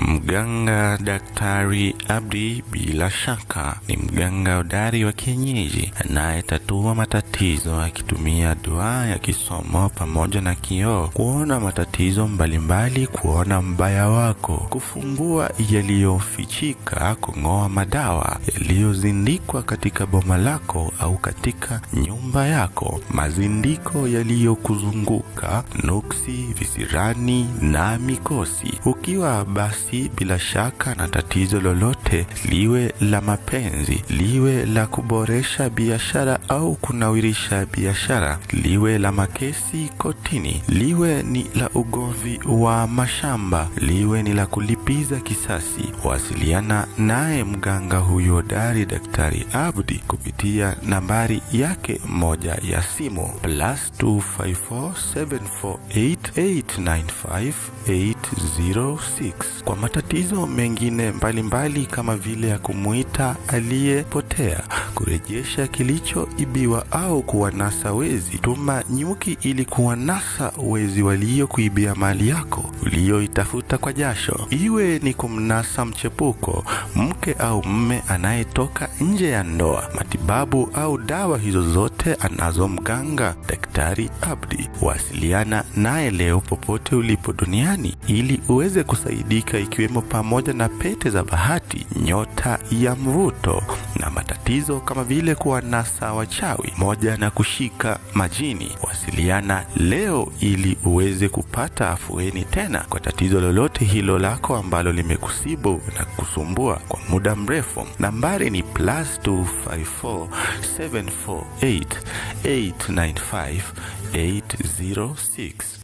Mganga Daktari Abdi bila shaka ni mganga hodari wa kienyeji anayetatua matatizo akitumia dua ya kisomo pamoja na kioo kuona matatizo mbalimbali, kuona mbaya wako, kufumbua yaliyofichika, kung'oa madawa yaliyozindikwa katika boma lako au katika nyumba yako, mazindiko yaliyokuzunguka, nuksi, visirani na mikosi. Ukiwa basi bila shaka na tatizo lolote, liwe la mapenzi, liwe la kuboresha biashara au kunawirisha biashara, liwe la makesi kotini, liwe ni la ugomvi wa mashamba, liwe ni la kulipiza kisasi, wasiliana naye mganga huyo hodari Daktari Abdi kupitia nambari yake moja ya simu +254 748 895 806. Kwa matatizo mengine mbalimbali kama vile ya kumuita aliyepotea, kurejesha kilichoibiwa au kuwanasa wezi, tuma nyuki ili kuwanasa wezi waliokuibia mali yako uliyoitafuta kwa jasho, iwe ni kumnasa mchepuko, mke au mme anayetoka nje ya ndoa, matibabu au dawa hizo zote anazo mganga Daktari Abdi. Wasiliana naye leo popote ulipo duniani ili uweze kusaidika, ikiwemo pamoja na pete za bahati, nyota ya mvuto na matatizo kama vile kuwanasa wachawi moja na kushika majini. Wasiliana leo ili uweze kupata afueni tena kwa tatizo lolote hilo lako ambalo limekusibu na kusumbua kwa muda mrefu. Nambari ni +254 748 895 806.